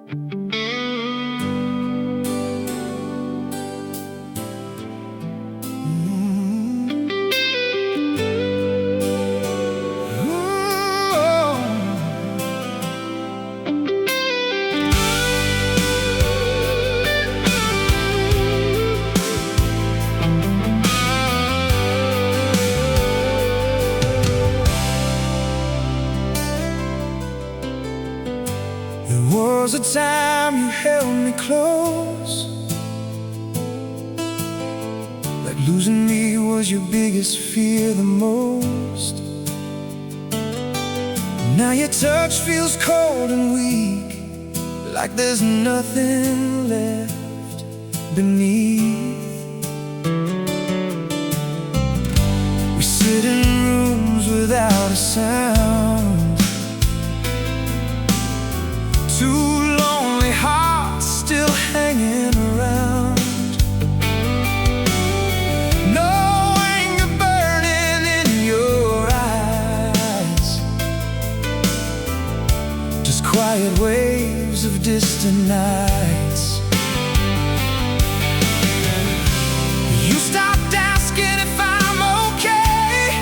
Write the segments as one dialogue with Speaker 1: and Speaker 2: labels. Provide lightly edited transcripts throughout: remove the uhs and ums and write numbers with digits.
Speaker 1: There was a time you held me close, like losing me was your biggest fear the most. Now your touch feels cold and weak, like there's nothing left beneath. We sit in rooms without a sound, two lonely hearts still hanging around. No anger burning in your eyes, just quiet waves of distant nights. You stopped asking if I'm okay,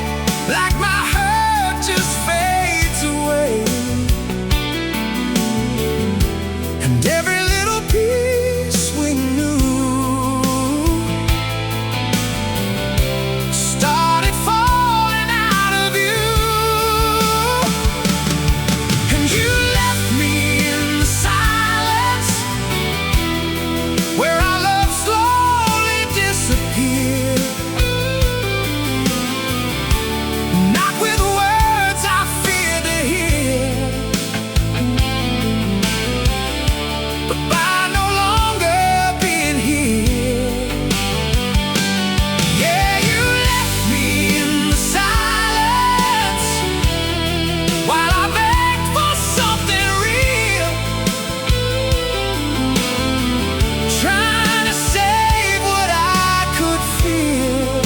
Speaker 1: like my hurt just fades away. And every little piece we knew started falling out of you. And you left me in the silence, where our love slowly disappeared. Not with words I fear to hear, but by no longer being here. Yeah, you left me in the silence, while I begged for something real, trying to save what I could feel.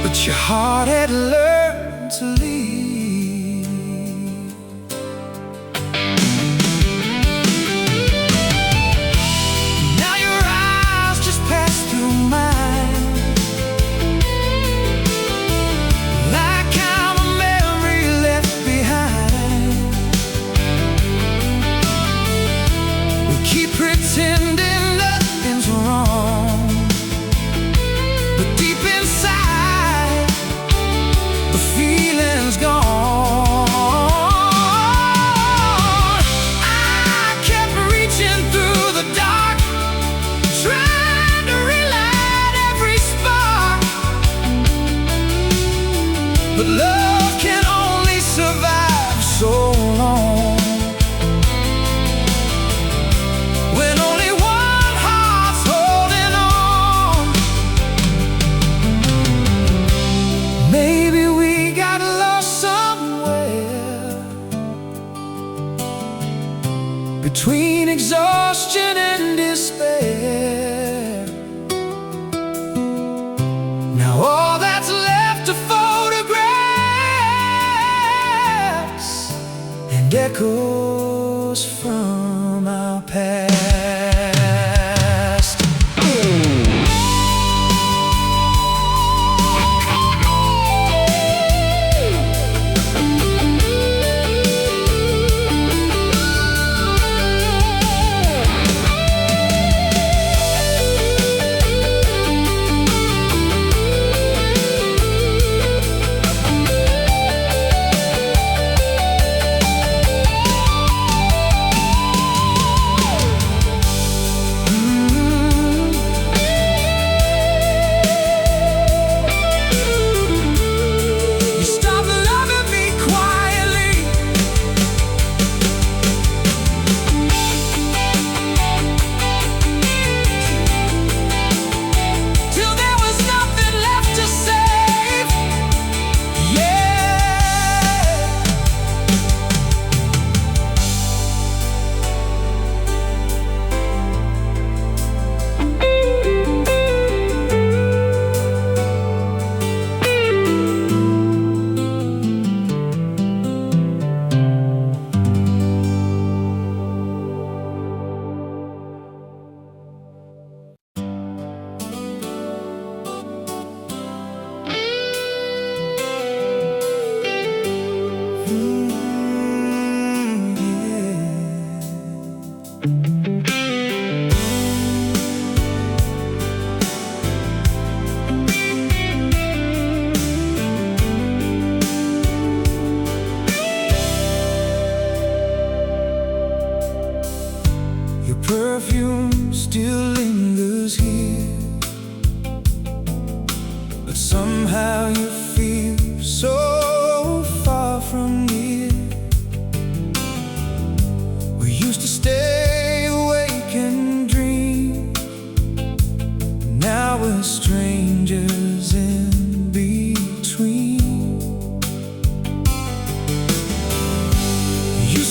Speaker 1: But your heart had learned to leave. Now your eyes just pass through mine, like I'm a memory left behind. We keep pretending nothing's wrong, but deep inside the feeling's gone. I kept reaching through the dark, trying to relight every spark, but love can only survive so long, when only one heart's holding on. Maybe we got lost somewhere between exhaustion and despair. Now all that's left are photographs and echoes from our past.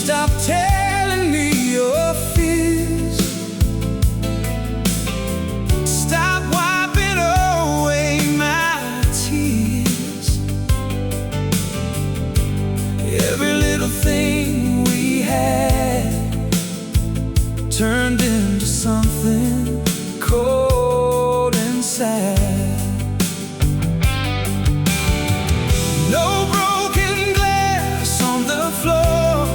Speaker 1: Stop telling me your fears. Stop wiping away my tears. Every little thing we had turned into something cold and sad. No broken glass on the floor,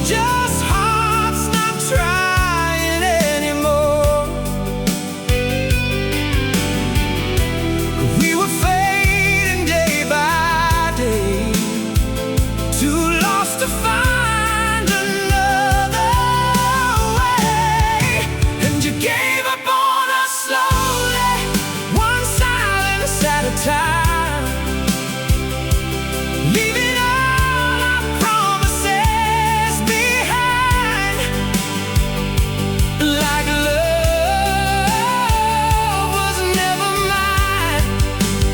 Speaker 1: just hearts not trying anymore. We were fading day by day, too lost to find another way. And you gave up on us slowly, one silence at a time, leaving all our promises behind. Like love was never mine.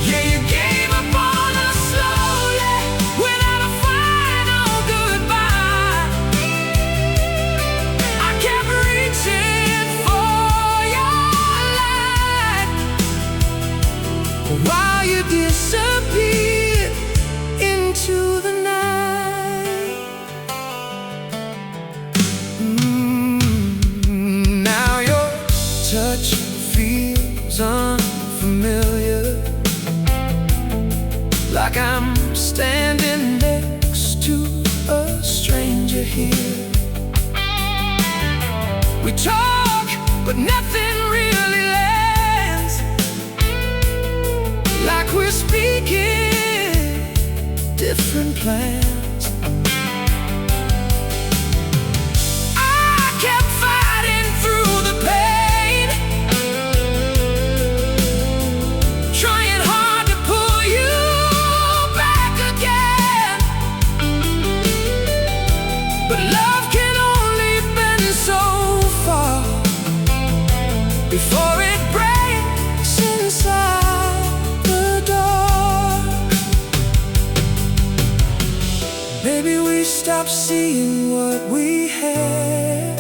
Speaker 1: Yeah, you gave up on us slowly, without a final goodbye. I kept reaching for your light, while you disappeared into the night. Now your touch feels unfamiliar, like I'm standing next to a stranger here. We talk, but nothing really lands, like we're speaking different plans. I kept fighting through the pain, trying hard to pull you back again. But love can only bend so far before it breaks inside the dark. Maybe we stopped seeing what we had,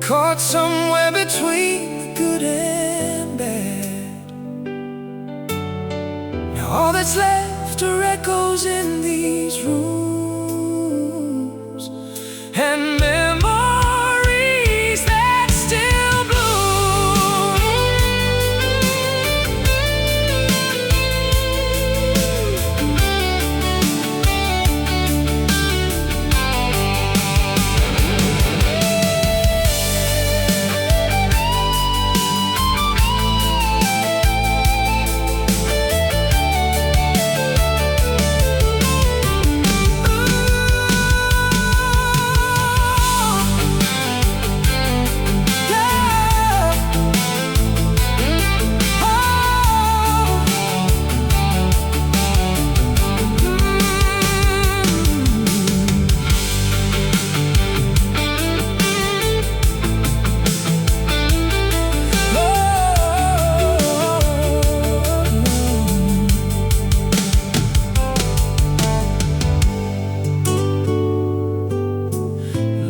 Speaker 1: caught somewhere between the good and bad. Now all that's left are echoes in these rooms, and memories that still bloom.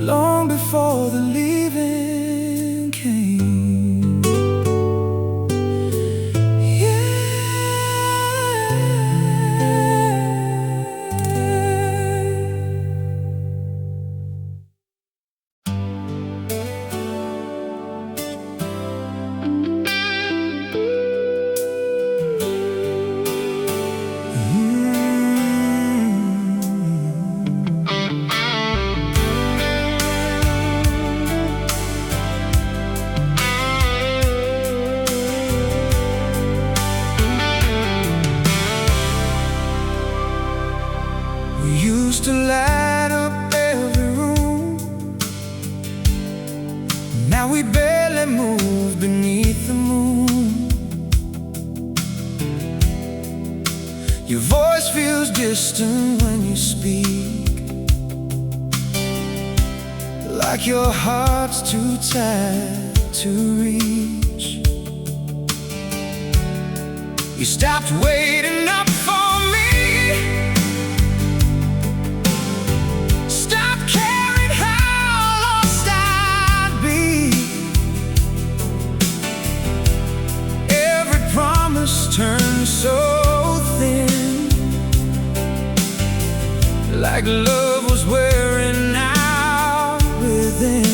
Speaker 1: Long before the leaving came, we used to light up every room. Now we barely move beneath the moon. Your voice feels distant when you speak, like your heart's too tired to reach. You stopped waiting up for me, like love was wearing out within.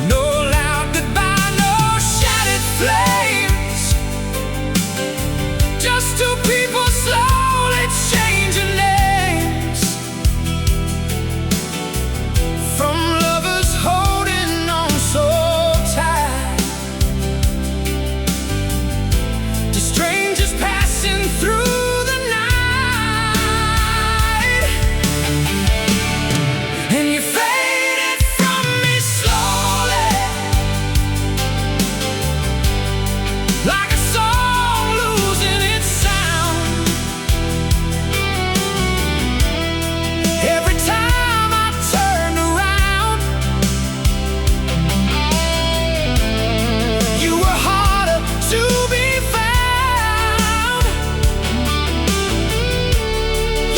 Speaker 1: No loud goodbye, no shattered flames, just two people slowly changing names. From lovers holding on so tight to strangers passing through the night. And you faded from me slowly, like a song losing its sound. Every time I turned around, you were harder to be found.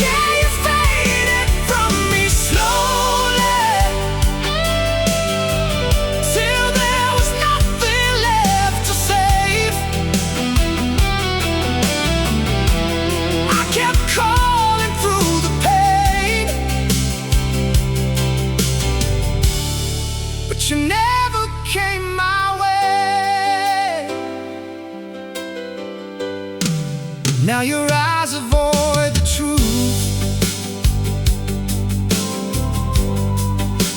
Speaker 1: Yeah, you faded from me slowly, till there was nothing left to save. I kept calling through the pain, but you never came my way. Now your eyes avoid the truth,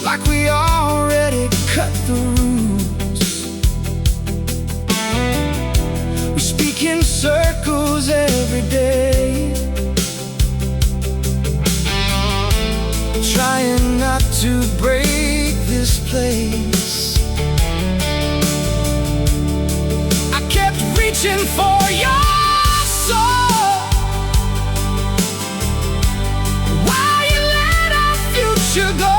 Speaker 1: like we already cut the roots. We speak in circles every day, trying not to break this place. I kept reaching for your soul, while you let our future go.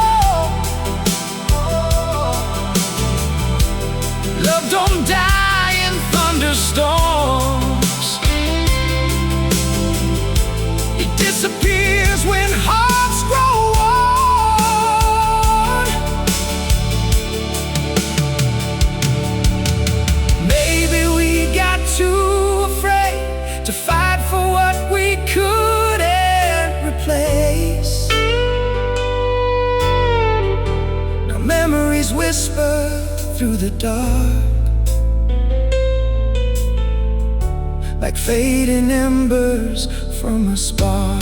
Speaker 1: Love don't die in thunderstorms, it disappears when hearts grow old. Maybe we got too afraid to fight for what we couldn't replace. Now memories whisper through the dark, like fading embers from a spark.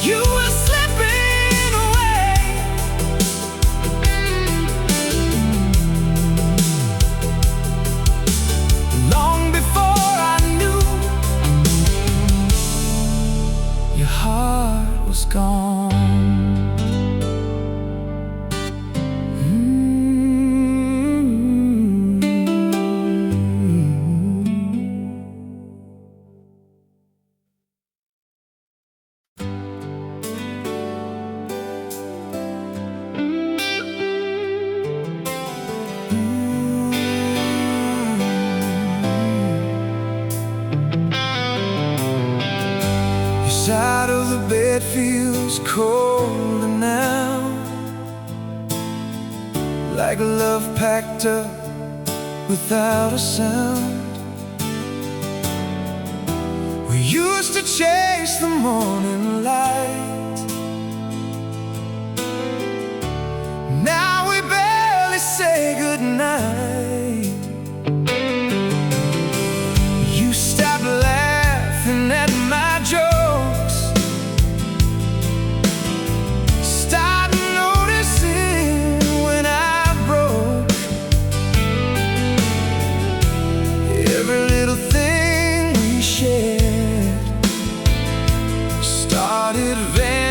Speaker 1: You were slipping away, long before I knew your heart was gone. Your side of the bed feels colder now, like love packed up without a sound. We used to chase the morning light, now we barely say goodnight. You stopped laughing at my jokes, start noticing when I broke. Every little thing we shared started vanished.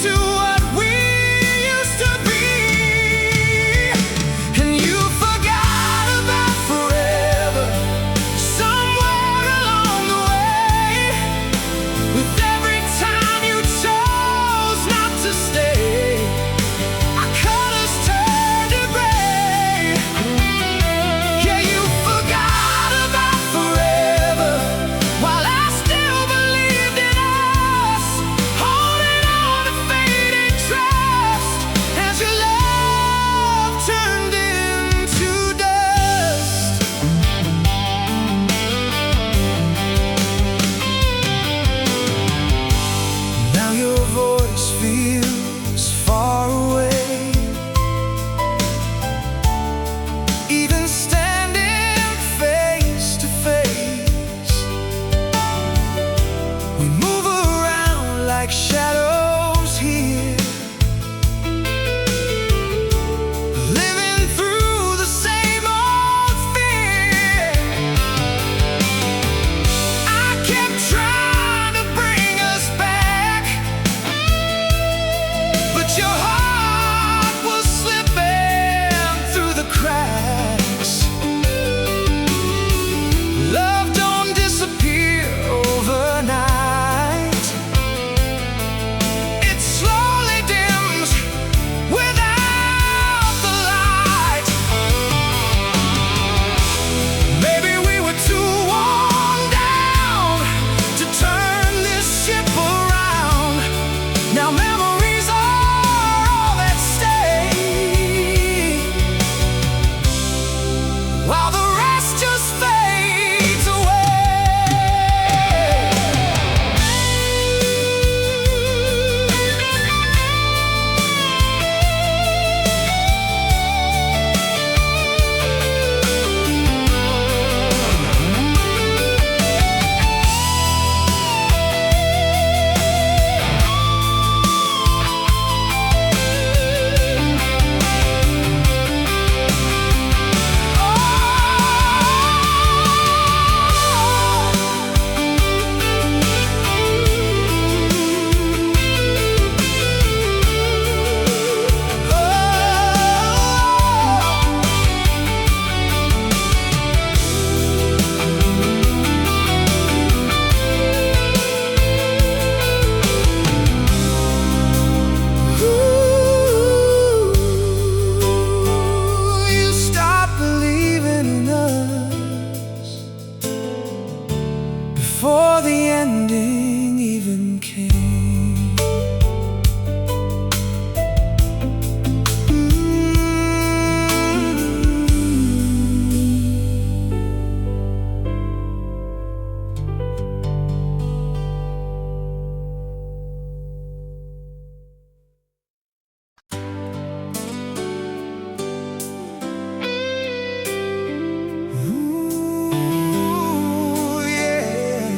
Speaker 1: to what we used to be. And you forgot about forever somewhere along the way. With every time you chose not to stay, our colors turned to gray. Yeah, you forgot about forever, while I still believed in us, holding on to fading trust as your love turned into dust. Now your voice feels far away. Even standing face to face, we move around like shadows here, living through the same old fear. I kept trying to bring us back, but your heart was slipping through the cracks. Love don't disappear overnight. It slowly dims without the light. Maybe we were too worn down to turn this ship around. Now memories are all that stay, while the rest just fades you stopped believing in us before the ending even came. Ooh, yeah.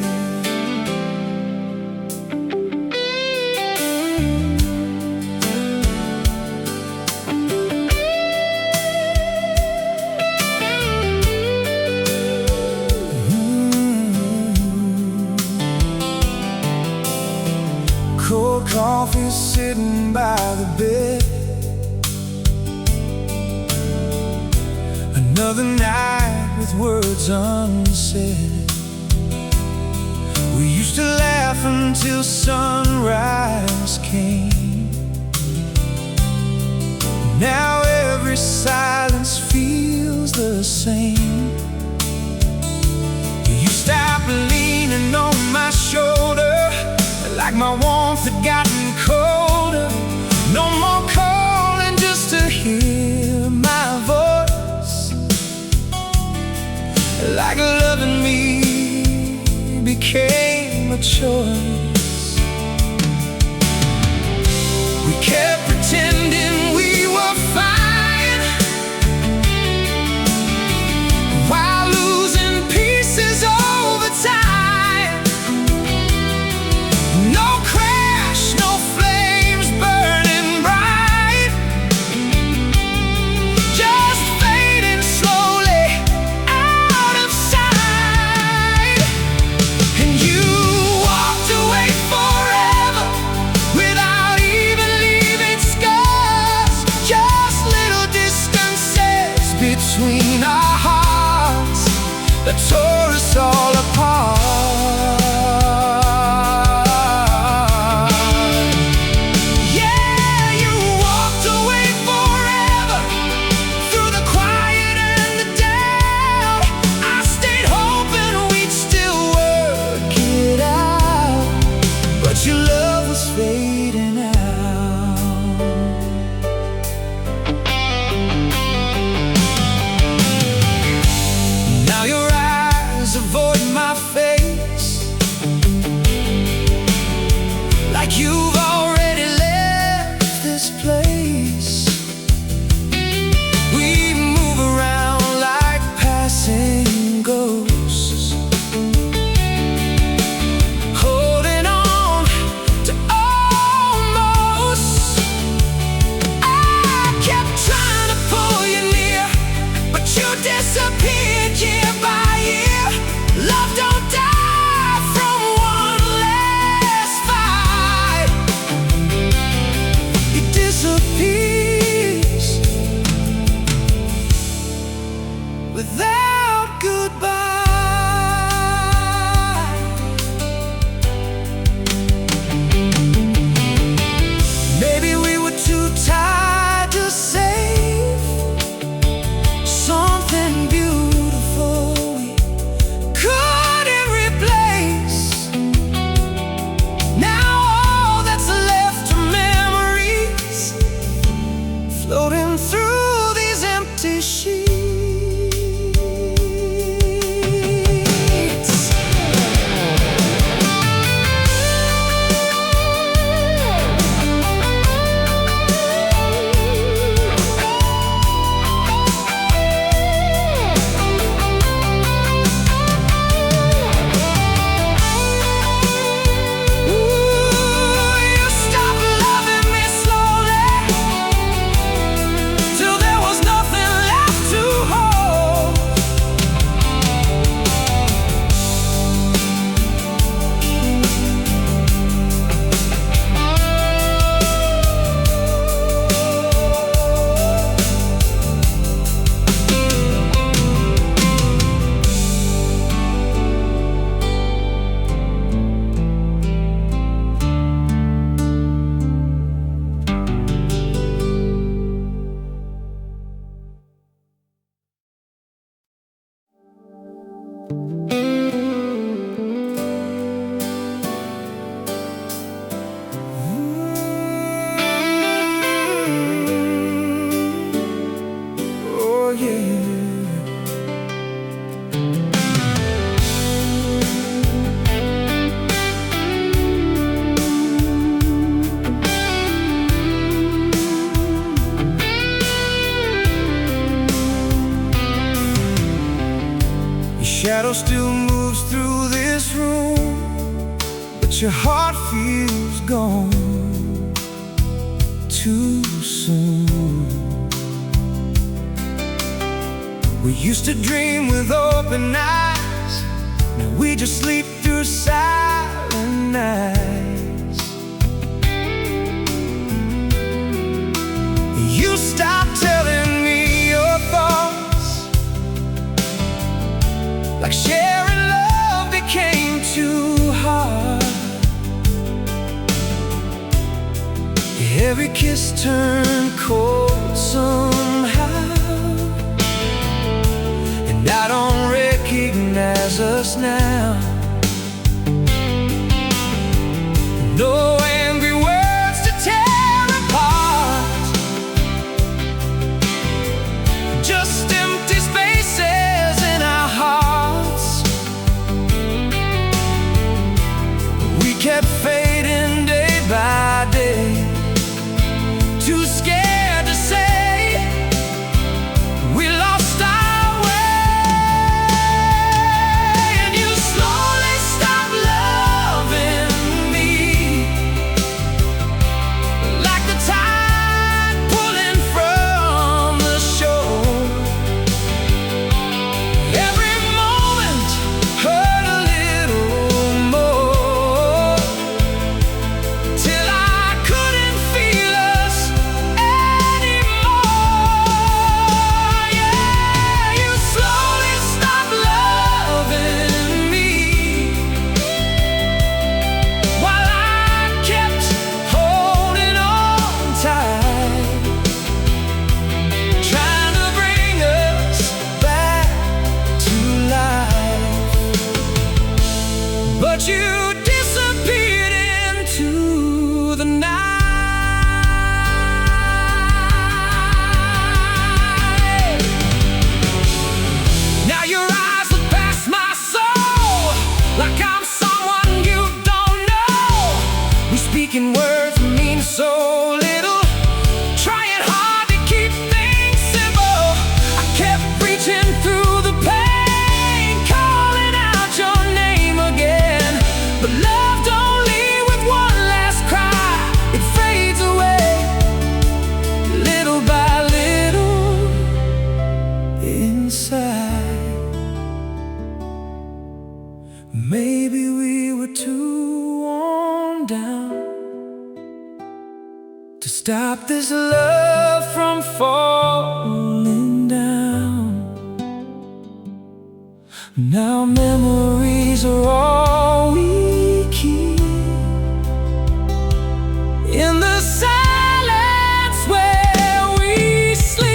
Speaker 1: Cold coffee sitting by the bed. Another night with words unsaid. We used to laugh until sunrise came. Now every silence feels the same. You stopped leaning on my shoulder, like my warmth had gotten colder. No more calling just to hear my voice, like loving me became a choice. We kept pretending we were fine, while losing pieces over time. No crash, no flames burning bright, just fading slowly out of sight. And you walked away shadow still moves through this room, but your heart feels gone too soon. We used to dream with open eyes, now we just sleep through silent nights. You stopped telling me your thoughts, like sharing love became too hard. Every kiss turned cold somehow, and I don't recognize us now. No angry words to tear apart, just empty spaces in our hearts. We kept fading day by day, too scared to say we lost our way. And you slowly stopped loving me, like the tide pulling from the shore. Every moment hurt a little more, till I couldn't feel us anymore. Yeah, you slowly stopped loving me, while I kept holding on tight, trying to bring us back to life. But you disappeared into the night. Now your eyes look past my soul, like I'm someone you don't know. We speak in words that mean so little, trying hard to keep things simple. I kept reaching through the pain, calling out your name again. But love don't leave with one last cry, it fades away little by little inside. Maybe we were too worn down to stop this love from falling down. Now memories are all we keep, in the silence where we sleep.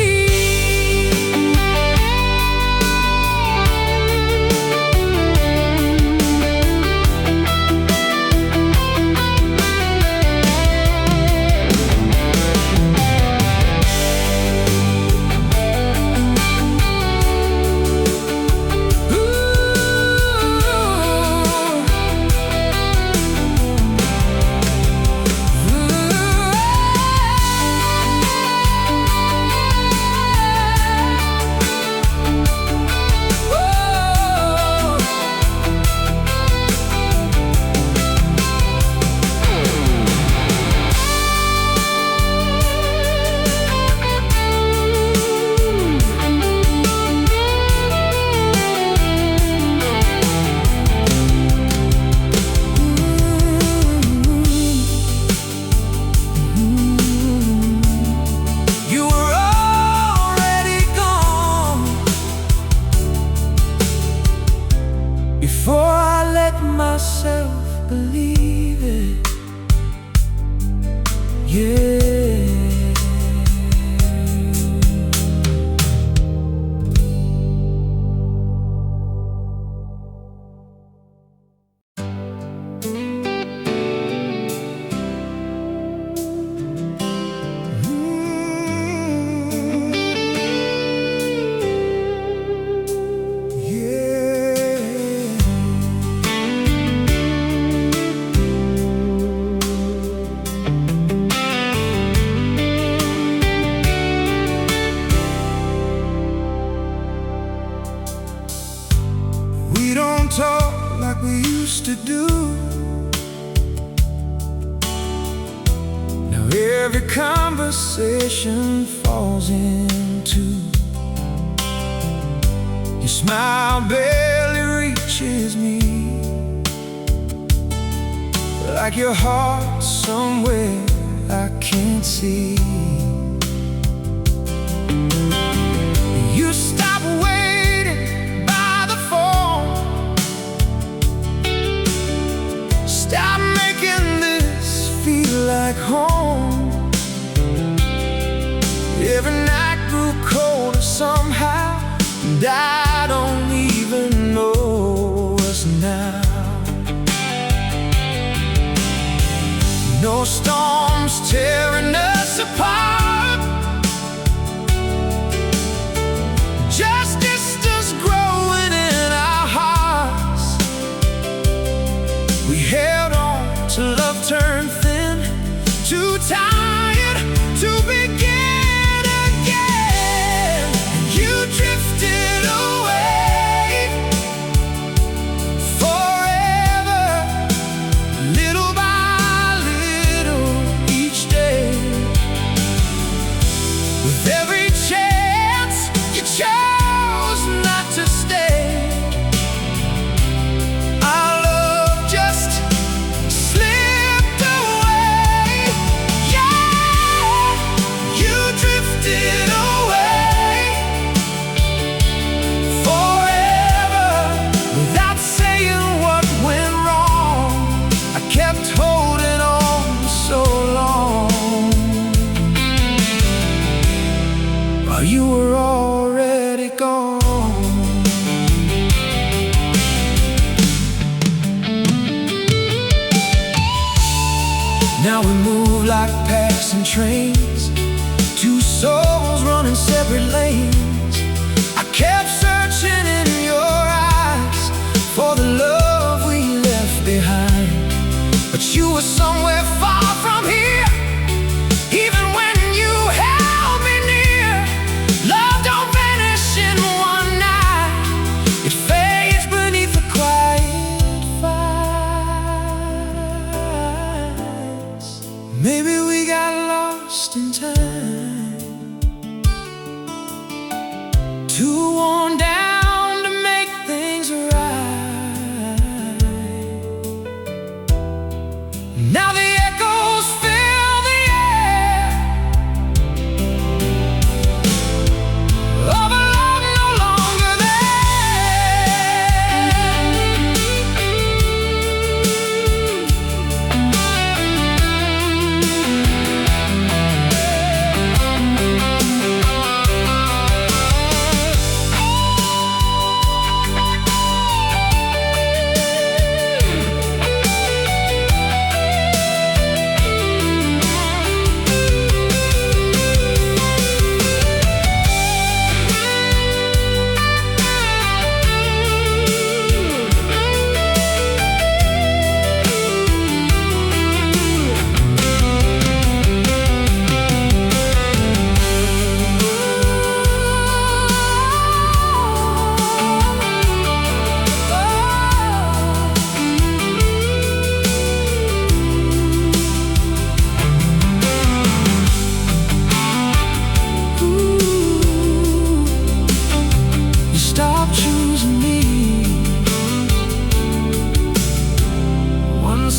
Speaker 1: You were already gone before I let myself believe it. Yeah. every conversation falls into. Your smile barely reaches me, like your heart somewhere I can't see. You stop waiting by the phone, stop making this feel like home. Every night grew colder somehow, and I don't even know us now. No storms tearing us apart, just distance growing in our hearts. We held on till love turned thin, too tired to begin again. And you drifted away forever, little by little each day. With every chance you chose not to stay, our love just slipped away. Yeah, you drifted away forever without saying what went wrong. I kept holding on so long while you were already gone. Now we move like passing trains, two souls running separate lanes. I kept searching in your eyes for the love we left behind, but you were somewhere far from here. Even when you held me near, love don't vanish in one night. It fades beneath the quiet fights. Maybe we got lost in time, too worn down to make things right. Now the echoes fill the air of a love no longer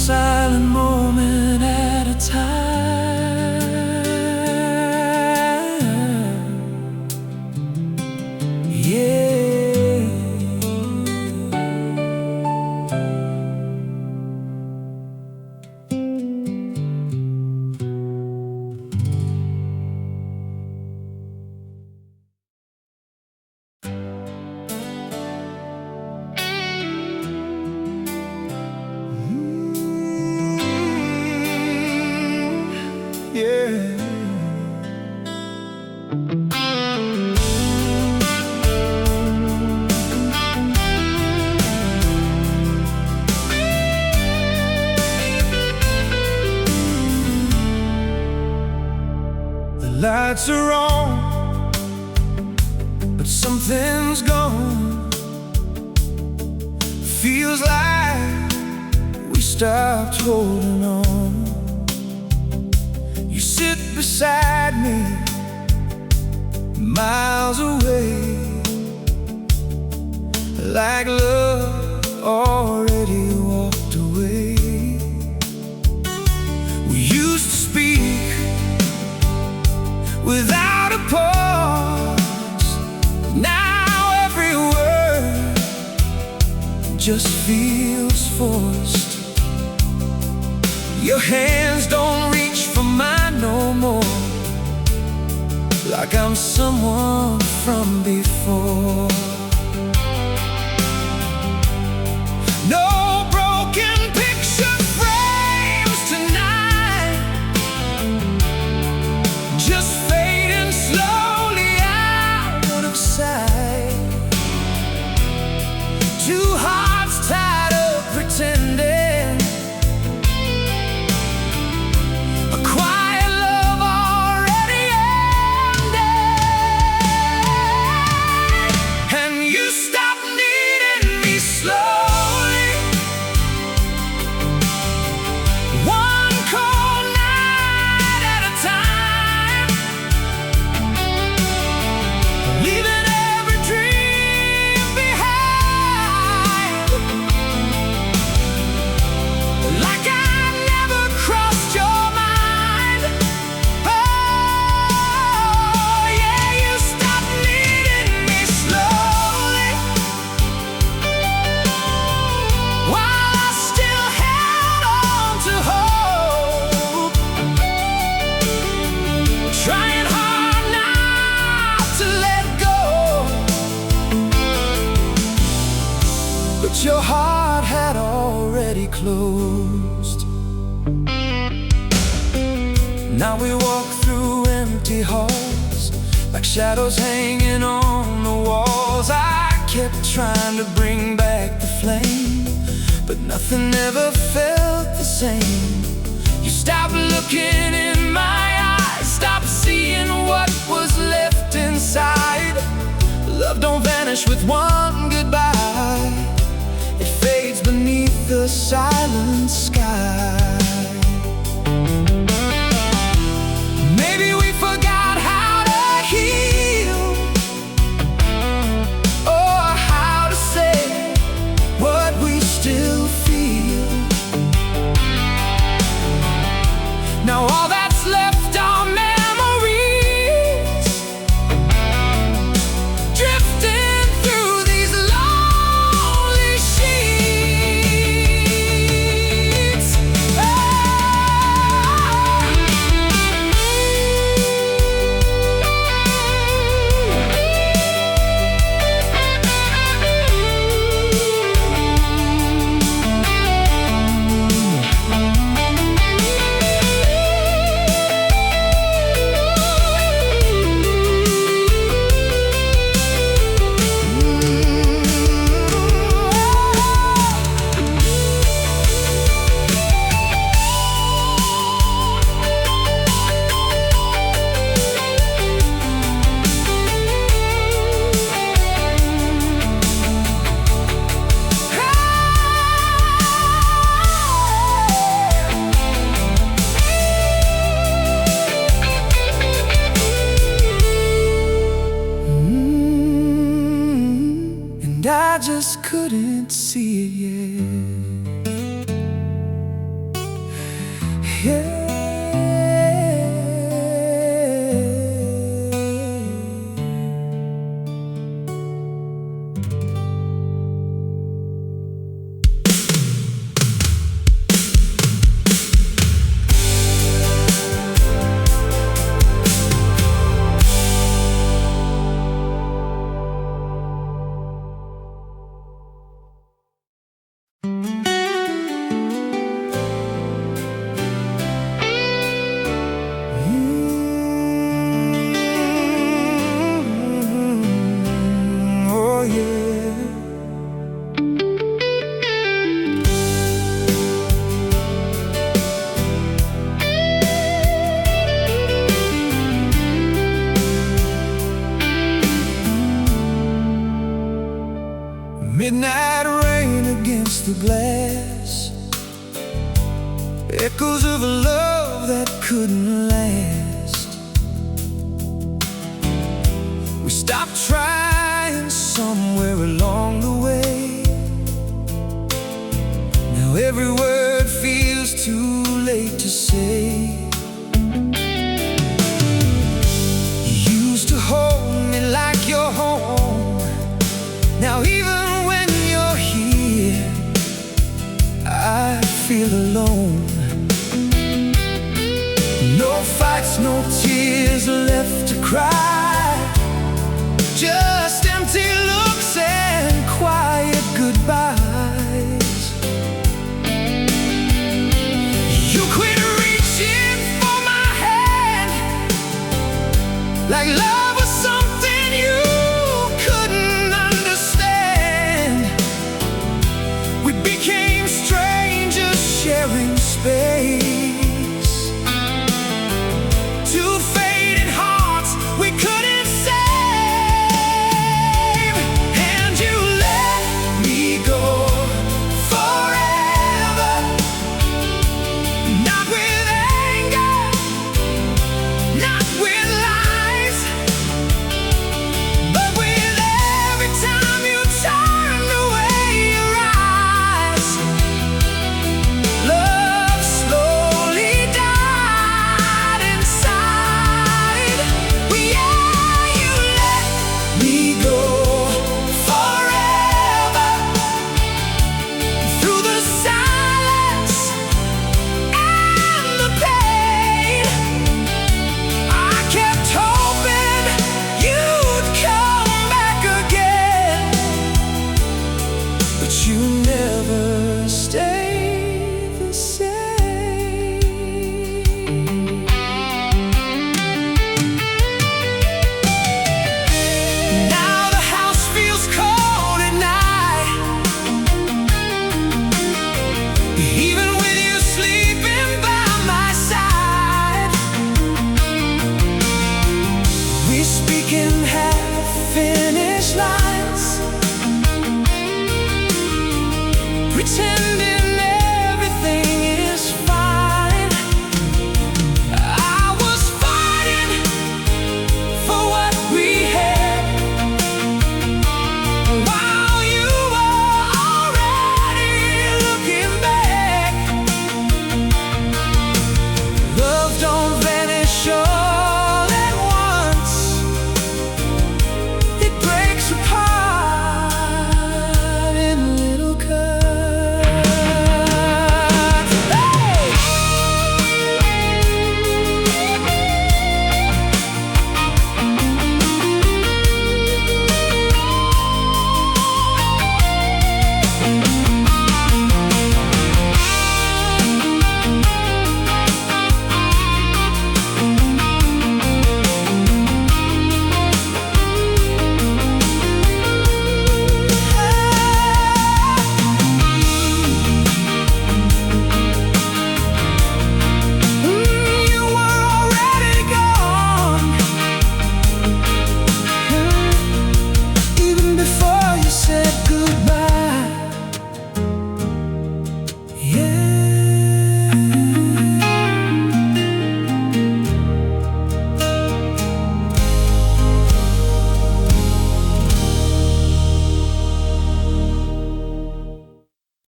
Speaker 1: silent moment at a time. Yeah. Lights are on, but something's gone. Feels like we stopped holding on. You sit beside me, miles away, like love already walked away. We used to speak without a pause. Now every word just feels forced. Your hands don't reach for mine no more, like I'm someone from before. No broken picture frames tonight, just fading slowly out of sight. Two hearts tied up pretending, a quiet love already ended. And you stopped needing me slowly, one cold night at a time, leaving every dream behind. Like I never crossed your mind. Oh, yeah, you stopped needing me slowly, while I still held on to hope, trying hard not to let go. But your heart had already closed. Now we walk through empty halls, like shadows hanging on the walls. I kept trying to bring back the flame, but nothing ever felt the same. You stopped looking in my eyes, stopped seeing what was left inside. Love don't vanish with one goodbye, it fades beneath the silent sky. Maybe we forgot how to heal, or how to say what we still feel. Now all that's left are memories, drifting through these lonely sheets. And I just couldn't see it yet. Yeah. Midnight rain against the glass, echoes of a love that couldn't last. Stop trying somewhere along the way. Now every word feels too late to say. You used to hold me like your home. Now even when you're here, I feel alone. No fights, no tears left to cry. Just